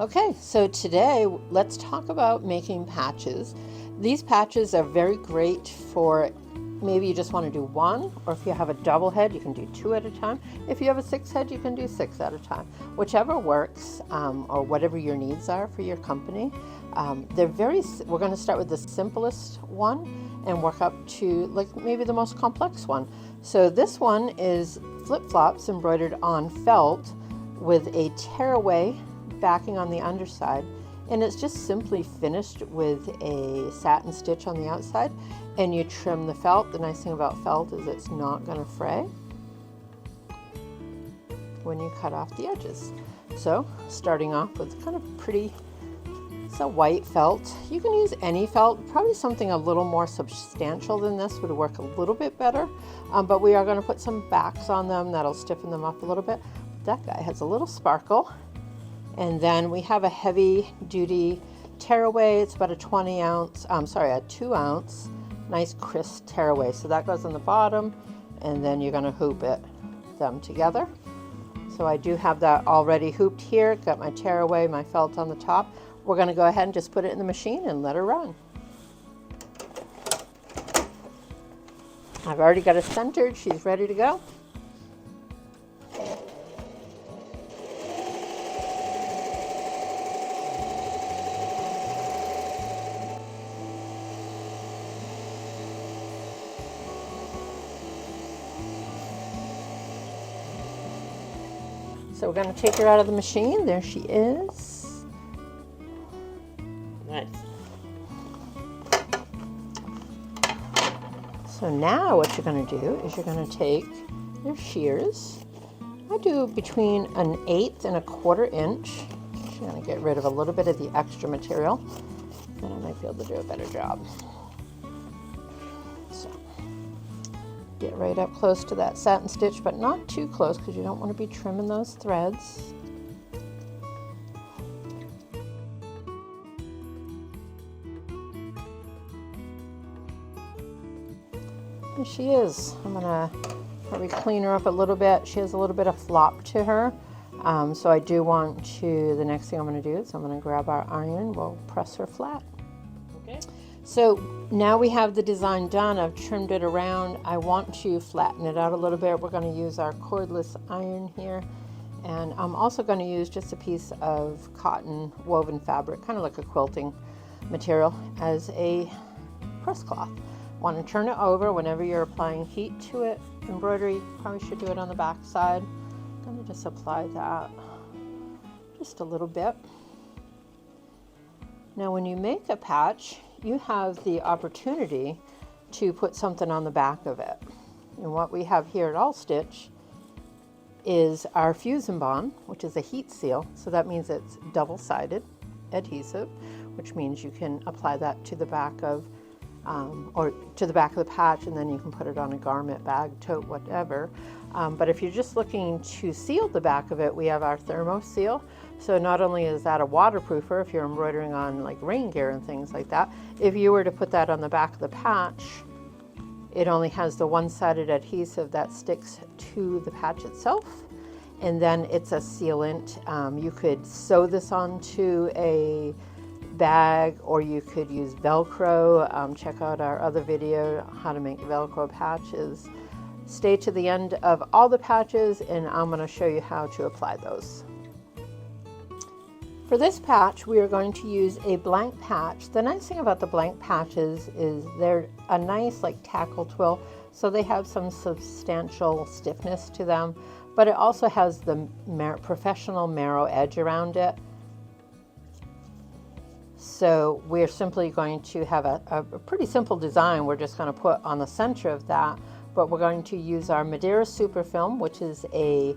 Okay, so today let's talk about making patches. These patches are very great for maybe you just want to do one, or if you have a double head, you can do two at a time. If you have a six head, you can do six at a time. Whichever works, or whatever your needs are for your company. We're going to start with the simplest one and work up to like maybe the most complex one. So this one is flip-flops embroidered on felt with a tearaway backing on the underside, and it's just simply finished with a satin stitch on the outside, and you trim the felt. The nice thing about felt is it's not going to fray when you cut off the edges. So starting off with kind of pretty, it's a white felt. You can use any felt, probably something a little more substantial than this would work a little bit better, but we are going to put some backs on them that'll stiffen them up a little bit. That guy has a little sparkle. And then we have a heavy duty tearaway. It's about a 2 ounce, nice crisp tearaway. So that goes on the bottom, and then you're going to hoop them together. So I do have that already hooped here. Got my tearaway, my felt on the top. We're going to go ahead and just put it in the machine and let her run. I've already got it centered. She's ready to go. So we're going to take her out of the machine. There she is. Nice. So now what you're going to do is you're going to take your shears. I do between 1/8 and 1/4 inch. I'm going to get rid of a little bit of the extra material, and I might be able to do a better job. So get right up close to that satin stitch, but not too close because you don't want to be trimming those threads. There she is. I'm going to probably clean her up a little bit. She has a little bit of flop to her. So I do want to, the next thing I'm going to do is I'm going to grab our iron. We'll press her flat. Okay. So now we have the design done. I've trimmed it around. I want to flatten it out a little bit. We're going to use our cordless iron here. And I'm also going to use just a piece of cotton woven fabric, kind of like a quilting material, as a press cloth. Want to turn it over whenever you're applying heat to it. Embroidery, probably should do it on the back side. I'm going to just apply that just a little bit. Now when you make a patch, you have the opportunity to put something on the back of it. And what we have here at All Stitch is our Fuse and Bond, which is a heat seal. So that means it's double-sided adhesive, which means you can apply that to the back of or to the back of the patch, and then you can put it on a garment, bag, tote, whatever. But if you're just looking to seal the back of it, we have our Thermo Seal. So not only is that a waterproofer if you're embroidering on like rain gear and things like that, if you were to put that on the back of the patch, it only has the one-sided adhesive that sticks to the patch itself, and then it's a sealant. You could sew this onto a bag, or you could use Velcro. Check out our other video, how to make Velcro patches. Stay to the end of all the patches, and I'm going to show you how to apply those. For this patch, we are going to use a blank patch. The nice thing about the blank patches is they're a nice like tackle twill, so they have some substantial stiffness to them, but it also has the professional marrow edge around it. So we're simply going to have a pretty simple design we're just going to put on the center of that, but we're going to use our Madeira Super Film, which is a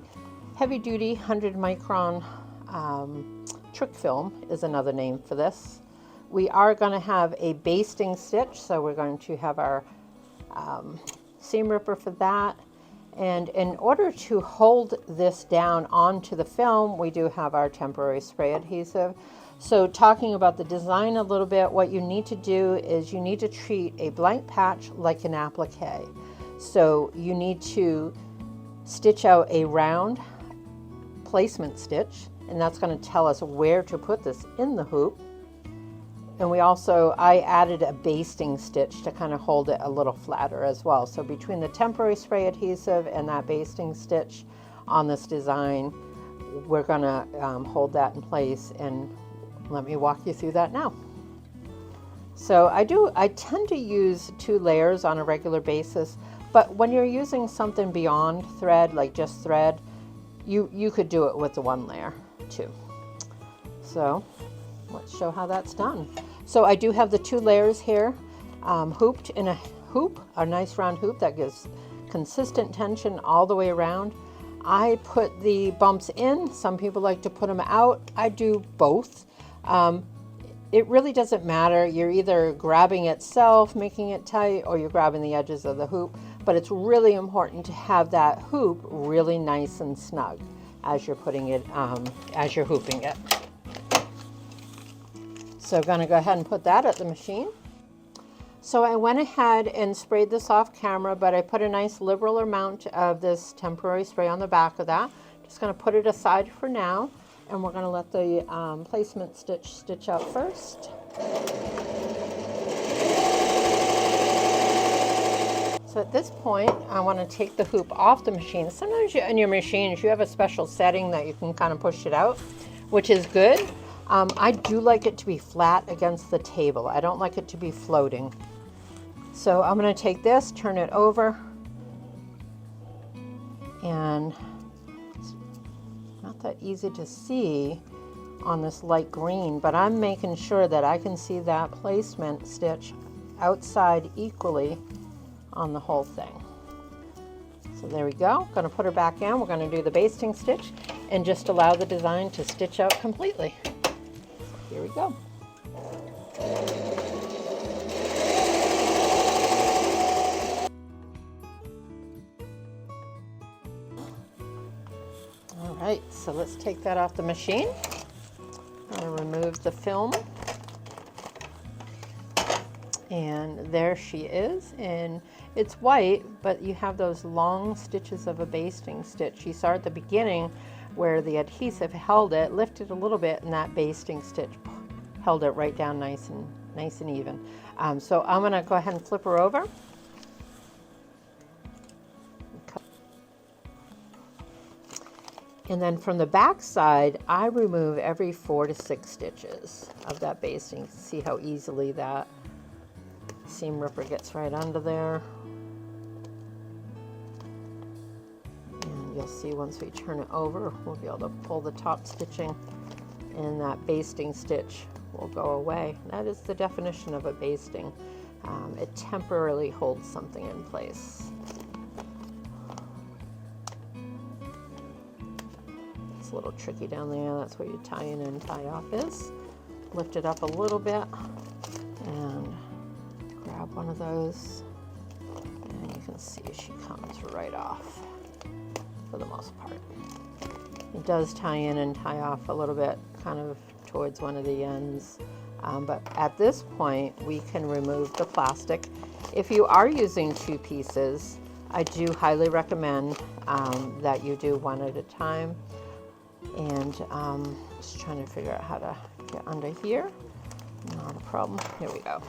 heavy-duty 100 micron trick film is another name for this. We are going to have a basting stitch, so we're going to have our seam ripper for that. And in order to hold this down onto the film, we do have our temporary spray adhesive. So talking about the design a little bit, what you need to do is you need to treat a blank patch like an applique. So you need to stitch out a round placement stitch and that's going to tell us where to put this in the hoop. And I added a basting stitch to kind of hold it a little flatter as well. So between the temporary spray adhesive and that basting stitch on this design, we're going to hold that in place, and let me walk you through that now. So I tend to use 2 layers on a regular basis, but when you're using something beyond thread, like just thread, you could do it with the 1 layer too. So let's show how that's done. So I do have the 2 layers here, hooped in a hoop, a nice round hoop that gives consistent tension all the way around. I put the bumps in. Some people like to put them out. I do both. It really doesn't matter. You're either grabbing itself, making it tight, or you're grabbing the edges of the hoop, but it's really important to have that hoop really nice and snug as you're putting it, as you're hooping it. So I'm gonna go ahead and put that at the machine. So I went ahead and sprayed this off camera, but I put a nice liberal amount of this temporary spray on the back of that. Just gonna put it aside for now, and we're gonna let the placement stitch out first. So at this point, I wanna take the hoop off the machine. Sometimes in your machines, you have a special setting that you can kind of push it out, which is good. I do like it to be flat against the table. I don't like it to be floating. So I'm going to take this, turn it over, and it's not that easy to see on this light green, but I'm making sure that I can see that placement stitch outside equally on the whole thing. So there we go. Going to put her back in. We're going to do the basting stitch and just allow the design to stitch out completely. Here we go. All right, so let's take that off the machine. I'll remove the film. And there she is, and it's white, but you have those long stitches of a basting stitch. You saw at the beginning where the adhesive held it, lifted a little bit, and that basting stitch held it right down nice and even. So I'm gonna go ahead and flip her over. And then from the back side, I remove every 4 to 6 stitches of that basting. See how easily that seam ripper gets right under there. And you'll see once we turn it over, we'll be able to pull the top stitching, and that basting stitch will go away. That is the definition of a basting. It temporarily holds something in place. It's a little tricky down there. That's where your tie in and tie off is. Lift it up a little bit and grab one of those, and you can see she comes right off for the most part. It does tie in and tie off a little bit kind of towards one of the ends, but at this point we can remove the plastic. If you are using 2 pieces, I do highly recommend that you do one at a time. And just trying to figure out how to get under here. Not a problem. Here we go.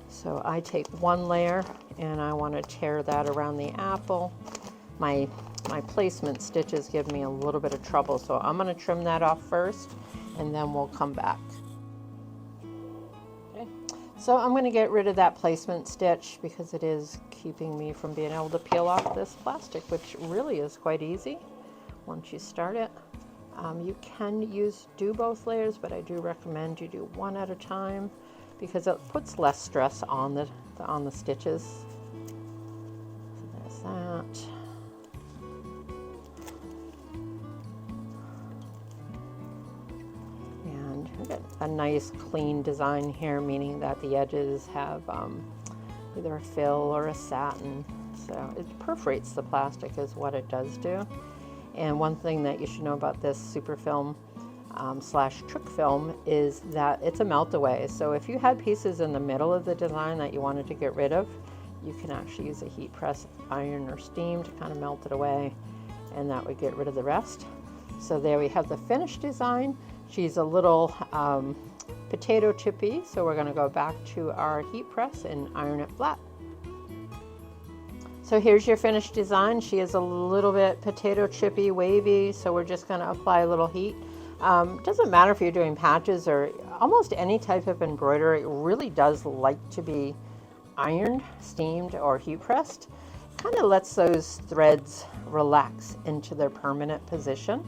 So I take 1 layer and I want to tear that around the apple. My placement stitches give me a little bit of trouble, so I'm going to trim that off first and then we'll come back. Okay. So I'm going to get rid of that placement stitch because it is keeping me from being able to peel off this plastic, which really is quite easy once you start it. You can do both layers, but I do recommend you do one at a time because it puts less stress on the stitches. So there's that. And we got a nice clean design here, meaning that the edges have either a fill or a satin. So it perforates the plastic is what it does do. And one thing that you should know about this super film slash trick film is that it's a melt away. So if you had pieces in the middle of the design that you wanted to get rid of, you can actually use a heat press iron or steam to kind of melt it away. and that would get rid of the rest. So there we have the finished design. She's a little potato chippy, so we're going to go back to our heat press and iron it flat. So here's your finished design. She is a little bit potato chippy, wavy, so we're just going to apply a little heat. Doesn't matter if you're doing patches or almost any type of embroidery. It really does like to be ironed, steamed, or heat pressed. Kind of lets those threads relax into their permanent position.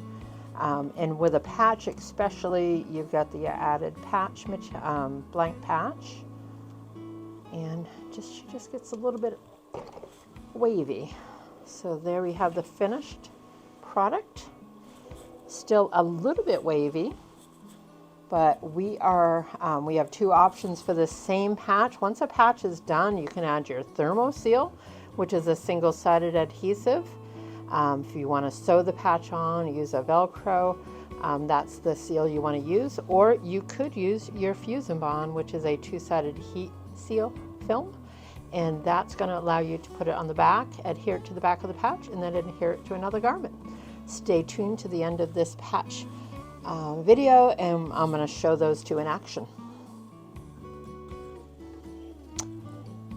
And with a patch especially, you've got the added patch, blank patch, and she just gets a little bit wavy. So there we have the finished product. Still a little bit wavy, but we have two options for the same patch. Once a patch is done, you can add your thermo seal, which is a single-sided adhesive. If you want to sew the patch on, use a Velcro, that's the seal you want to use. Or you could use your Fusion Bond, which is a two-sided heat seal film, and that's going to allow you to put it on the back, adhere it to the back of the patch, and then adhere it to another garment. Stay tuned to the end of this patch video, and I'm going to show those two in action.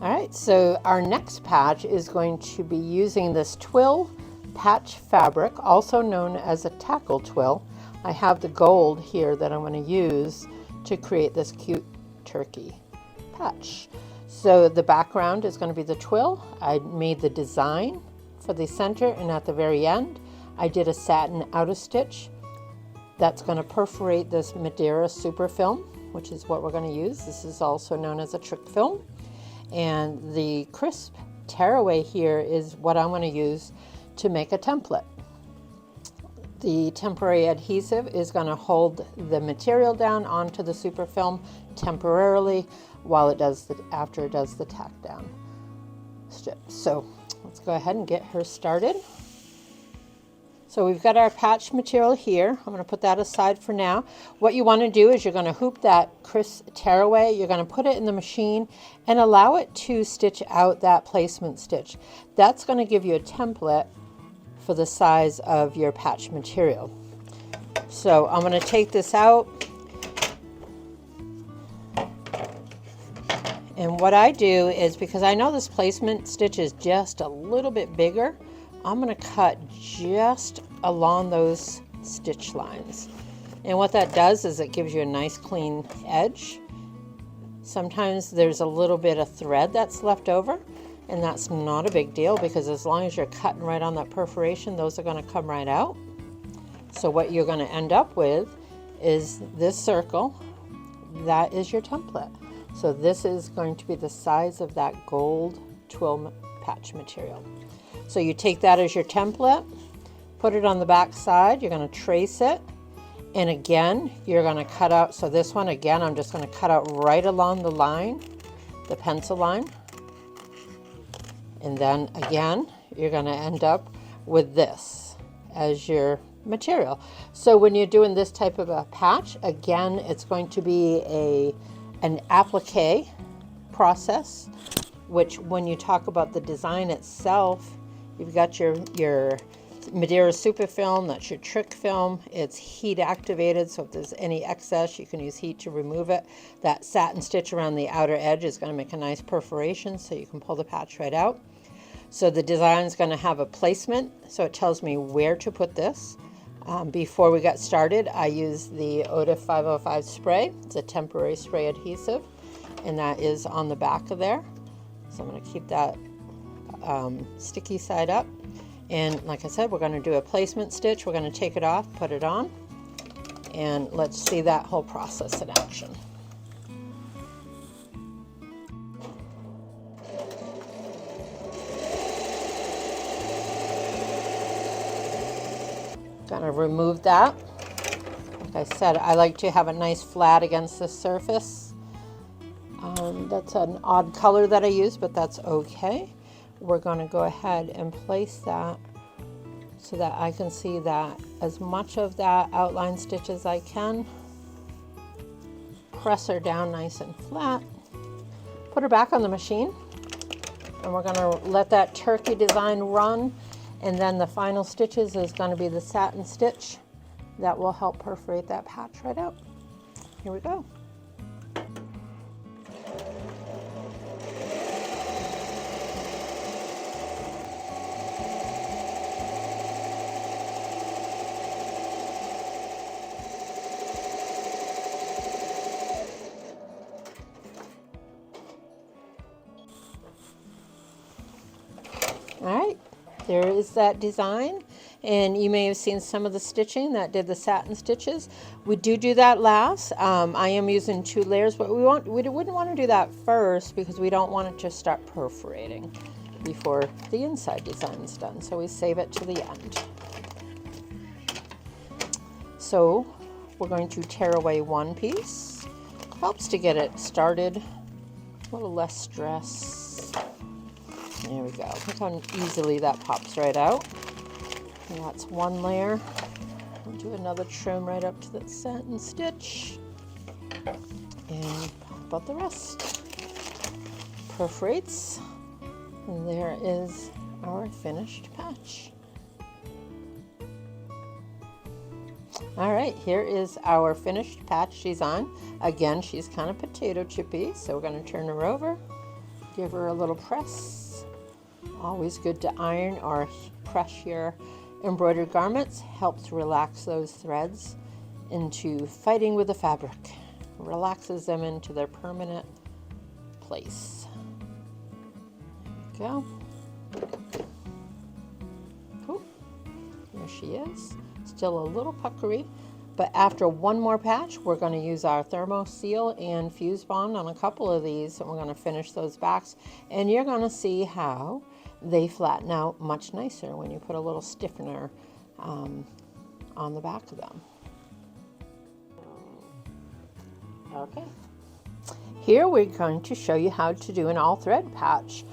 All right, so our next patch is going to be using this twill patch fabric, also known as a tackle twill. I have the gold here that I'm going to use to create this cute turkey patch. So the background is going to be the twill. I made the design for the center, and at the very end I did a satin outer stitch that's going to perforate this Madeira super film, which is what we're going to use. This is also known as a trick film. And the crisp tearaway here is what I'm going to use to make a template. The temporary adhesive is going to hold the material down onto the super film temporarily while after it does the tack down stitch. So let's go ahead and get her started. So we've got our patch material here. I'm going to put that aside for now. What you want to do is you're going to hoop that crisp tearaway. You're going to put it in the machine and allow it to stitch out that placement stitch. That's going to give you a template for the size of your patch material. So I'm going to take this out. And what I do is, because I know this placement stitch is just a little bit bigger, I'm going to cut just along those stitch lines. And what that does is it gives you a nice clean edge. Sometimes there's a little bit of thread that's left over, and that's not a big deal, because as long as you're cutting right on that perforation, those are going to come right out. So what you're going to end up with is this circle. That is your template. So this is going to be the size of that gold twill patch material. So you take that as your template, put it on the back side, you're going to trace it, and again you're going to cut out. So this one, again, I'm just going to cut out right along the line, the pencil line, and then again you're going to end up with this as your material. So when you're doing this type of a patch, again, it's going to be an appliqué process, which when you talk about the design itself, you've got your Madeira super film, that's your trick film. It's heat activated, so if there's any excess, you can use heat to remove it. That satin stitch around the outer edge is going to make a nice perforation, so you can pull the patch right out. So the design is going to have a placement, so it tells me where to put this. Before we got started, I used the Oda 505 spray. It's a temporary spray adhesive, and that is on the back of there. So I'm going to keep that sticky side up. And like I said, we're going to do a placement stitch. We're going to take it off, put it on, and let's see that whole process in action. Going to remove that. Like I said, I like to have a nice flat against the surface. That's an odd color that I use, but that's okay. We're going to go ahead and place that so that I can see that as much of that outline stitch as I can. Press her down nice and flat. Put her back on the machine, and we're going to let that turkey design run. And then the final stitches is going to be the satin stitch that will help perforate that patch right out. Here we go. All right, there is that design, and you may have seen some of the stitching that did the satin stitches. We do that last. I am using 2 layers, but we wouldn't want to do that first because we don't want it to start perforating before the inside design is done. So we save it to the end. So we're going to tear away one piece. Helps to get it started, a little less stress. There we go. Look how easily that pops right out. And that's one layer. We'll do another trim right up to that satin stitch. And pop out the rest. Perforates. And there is our finished patch. All right, here is our finished patch she's on. Again, she's kind of potato chippy, so we're going to turn her over, give her a little press. Always good to iron or press your embroidered garments. Helps relax those threads into fighting with the fabric. Relaxes them into their permanent place. There we go. Ooh, there she is. Still a little puckery, but after one more patch, we're going to use our thermo seal and fuse bond on a couple of these, and we're going to finish those backs, and you're going to see how they flatten out much nicer when you put a little stiffener on the back of them. Okay, here we're going to show you how to do an all thread patch.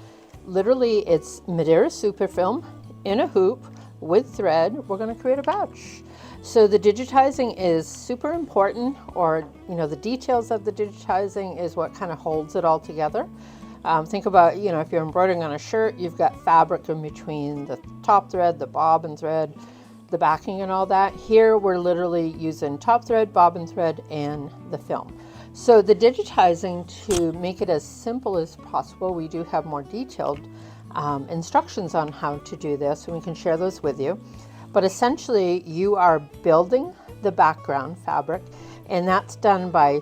Literally, it's Madeira super film in a hoop with thread. We're going to create a patch. So the digitizing is super important, or the details of the digitizing is what kind of holds it all together. Think about, if you're embroidering on a shirt, you've got fabric in between the top thread, the bobbin thread, the backing and all that. Here we're literally using top thread, bobbin thread, and the film. So the digitizing, to make it as simple as possible, we do have more detailed instructions on how to do this, and we can share those with you. But essentially, you are building the background fabric, and that's done by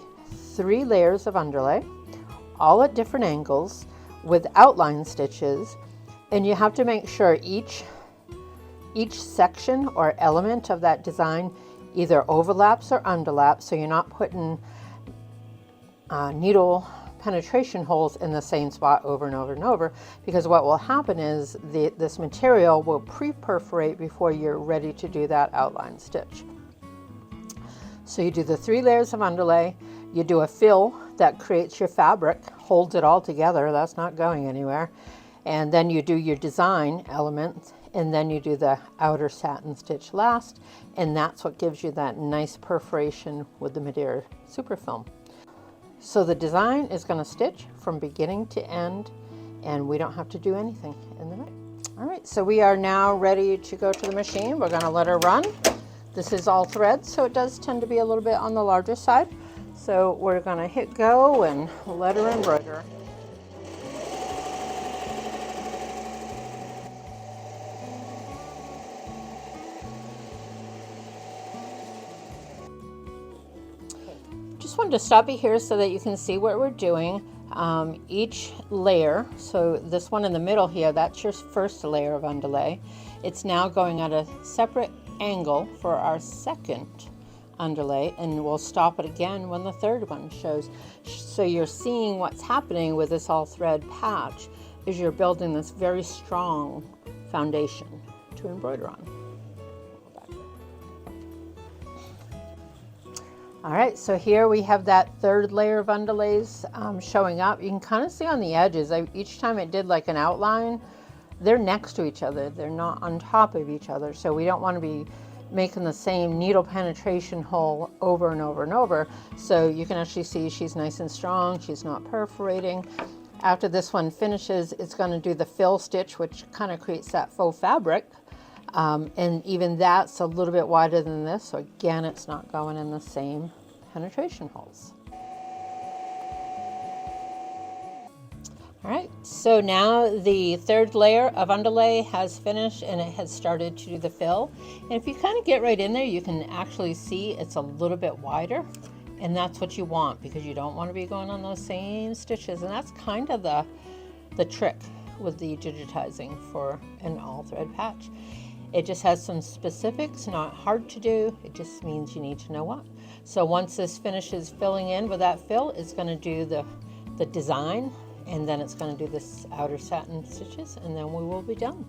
3 layers of underlay, all at different angles with outline stitches, and you have to make sure each section or element of that design either overlaps or underlaps, so you're not putting needle penetration holes in the same spot over and over and over, because what will happen is this material will pre-perforate before you're ready to do that outline stitch. So you do the 3 layers of underlay, you do a fill that creates your fabric, holds it all together, that's not going anywhere, and then you do your design elements, and then you do the outer satin stitch last, and that's what gives you that nice perforation with the Madeira super film. So the design is going to stitch from beginning to end, and we don't have to do anything in the middle. All right, so we are now ready to go to the machine. We're going to let her run. This is all thread, so it does tend to be a little bit on the larger side. So we're going to hit go and let her embroider. Just wanted to stop you here so that you can see what we're doing. Each layer, so this one in the middle here, that's your first layer of underlay. It's now going at a separate angle for our second underlay, and we'll stop it again when the third one shows. So you're seeing what's happening with this all thread patch is you're building this very strong foundation to embroider on. All right, so here we have that third layer of underlays showing up. You can kind of see on the edges, each time it did like an outline, they're next to each other. They're not on top of each other. So we don't want to be making the same needle penetration hole over and over and over. So you can actually see she's nice and strong. She's not perforating. After this one finishes, it's going to do the fill stitch, which kind of creates that faux fabric And even that's a little bit wider than this, so again, it's not going in the same penetration holes. All right, so now the third layer of underlay has finished and it has started to do the fill. And if you kind of get right in there, you can actually see it's a little bit wider, and that's what you want because you don't want to be going on those same stitches. And that's kind of the trick with the digitizing for an all thread patch. It just has some specifics, not hard to do. It just means you need to know what. So once this finishes filling in with that fill, it's going to do the design, and then it's going to do this outer satin stitches, and then we will be done.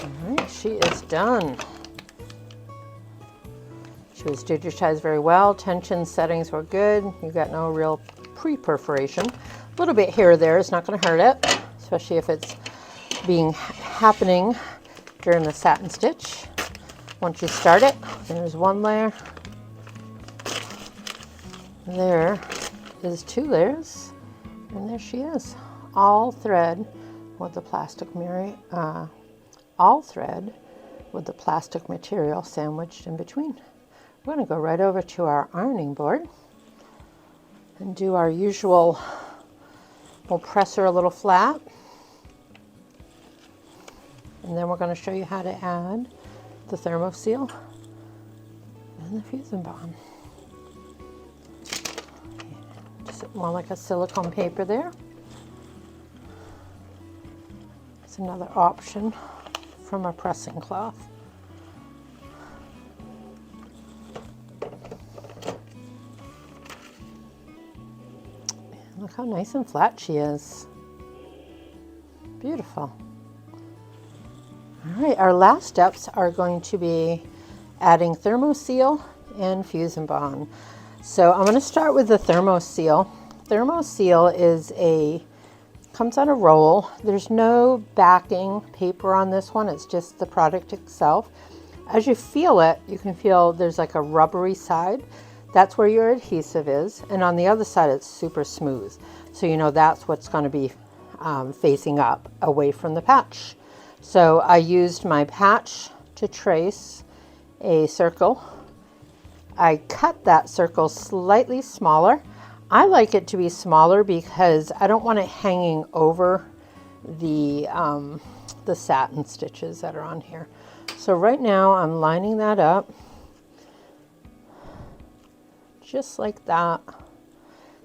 All right, she is done. She was digitized very well. Tension settings were good. You got no real pre-perforation. A little bit here or there is not going to hurt it, especially if it's happening during the satin stitch. Once you start it, there's one layer. There is 2 layers, and there she is, all thread with the plastic all thread with the plastic material sandwiched in between. We're going to go right over to our ironing board and do our usual. We'll press her a little flat, and then we're going to show you how to add the thermo seal and the fusing bond. Just more like a silicone paper there. It's another option from a pressing cloth. Look how nice and flat she is. Beautiful. All right, our last steps are going to be adding thermo seal and fusing bond. So I'm going to start with the thermo seal. Thermo seal comes on a roll. There's no backing paper on this one. It's just the product itself. As you feel it, you can feel there's like a rubbery side. That's where your adhesive is, and on the other side it's super smooth. So you know that's what's going to be facing up away from the patch. So I used my patch to trace a circle. I cut that circle slightly smaller. I like it to be smaller because I don't want it hanging over the satin stitches that are on here. So right now I'm lining that up. Just like that.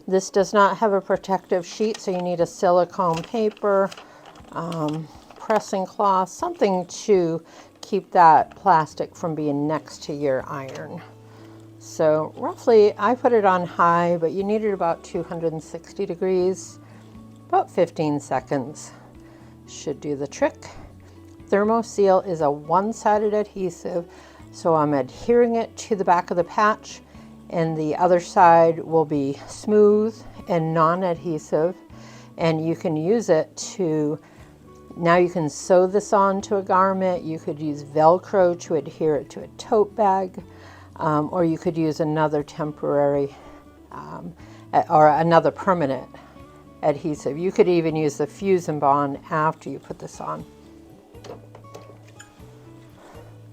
This does not have a protective sheet, so you need a silicone paper, pressing cloth, something to keep that plastic from being next to your iron. So roughly, I put it on high, but you need it about 260 degrees, about 15 seconds. Should do the trick. Thermo seal is a one-sided adhesive, so I'm adhering it to the back of the patch, and the other side will be smooth and non-adhesive, and you can use it to, now you can sew this onto a garment. You could use Velcro to adhere it to a tote bag, or you could use another temporary or another permanent adhesive. You could even use the fusing bond after you put this on.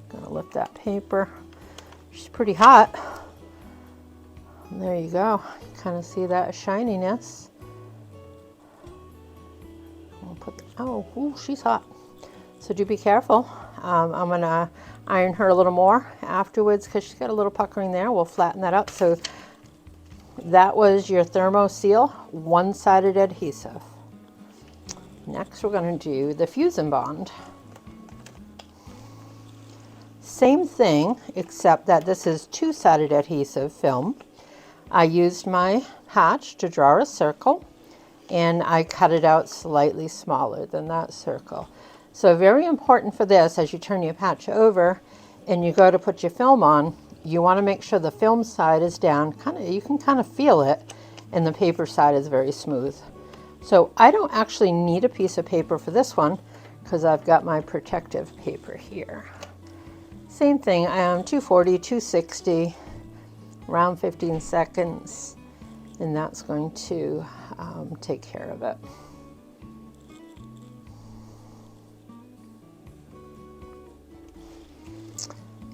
Gonna lift that paper. She's pretty hot. And there you go. You kind of see that shininess. We'll put ooh, she's hot. So do be careful. I'm gonna iron her a little more afterwards because she's got a little puckering there. We'll flatten that up. So that was your thermo seal, one-sided adhesive. Next we're going to do the fusing bond. Same thing, except that this is two-sided adhesive film. I used my patch to draw a circle, and I cut it out slightly smaller than that circle. So very important for this, as you turn your patch over and you go to put your film on, you want to make sure the film side is down. You can kind of feel it, and the paper side is very smooth. So I don't actually need a piece of paper for this one because I've got my protective paper here. Same thing, 240, 260, around 15 seconds, and that's going to take care of it.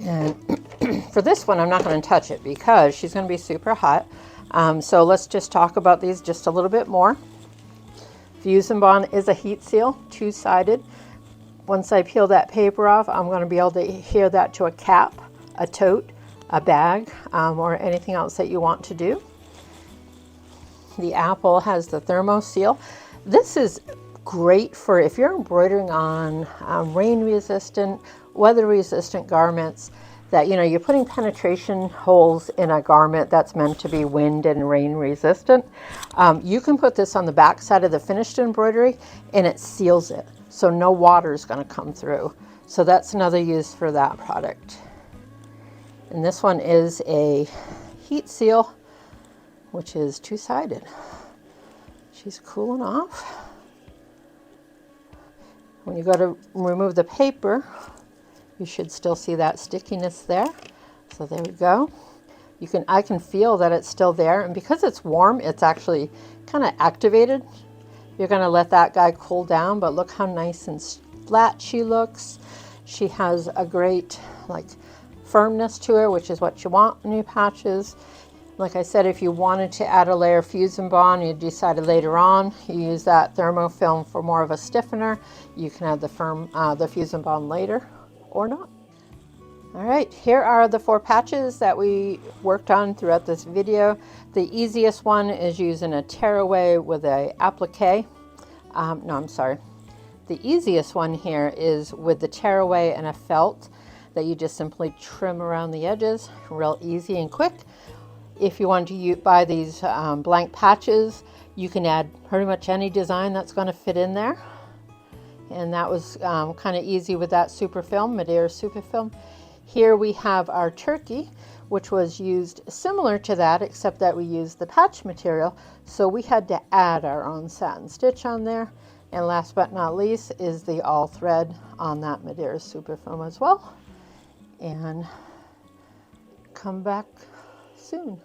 And for this one, I'm not going to touch it because she's going to be super hot. So let's just talk about these just a little bit more. Fuse and Bond is a heat seal, two-sided. Once I peel that paper off, I'm going to be able to adhere that to a cap, a tote, a bag, or anything else that you want to do. The apple has the thermo seal. This is great for if you're embroidering on rain resistant, weather resistant garments that, you know, you're putting penetration holes in a garment that's meant to be wind and rain resistant. You can put this on the back side of the finished embroidery and it seals it, so no water is going to come through. So that's another use for that product. And this one is a heat seal, which is two-sided. She's cooling off. When you go to remove the paper, you should still see that stickiness there. So there we go. I can feel that it's still there, and because it's warm, it's actually kind of activated. You're going to let that guy cool down, but look how nice and flat she looks. She has a great firmness to her, which is what you want in new patches. Like I said, if you wanted to add a layer of Fuse and Bond, you decided later on, you use that thermofilm for more of a stiffener, you can add the Fuse and Bond later or not. All right, here are the 4 patches that we worked on throughout this video. The easiest one is using a tearaway with a applique. No, I'm sorry. The easiest one here is with the tearaway and a felt that you just simply trim around the edges, real easy and quick. If you want to buy these blank patches, you can add pretty much any design that's going to fit in there. And that was kind of easy with that super film, Madeira super film. Here we have our turkey, which was used similar to that, except that we used the patch material. So we had to add our own satin stitch on there. And last but not least is the all thread on that Madeira super film as well. And come back soon.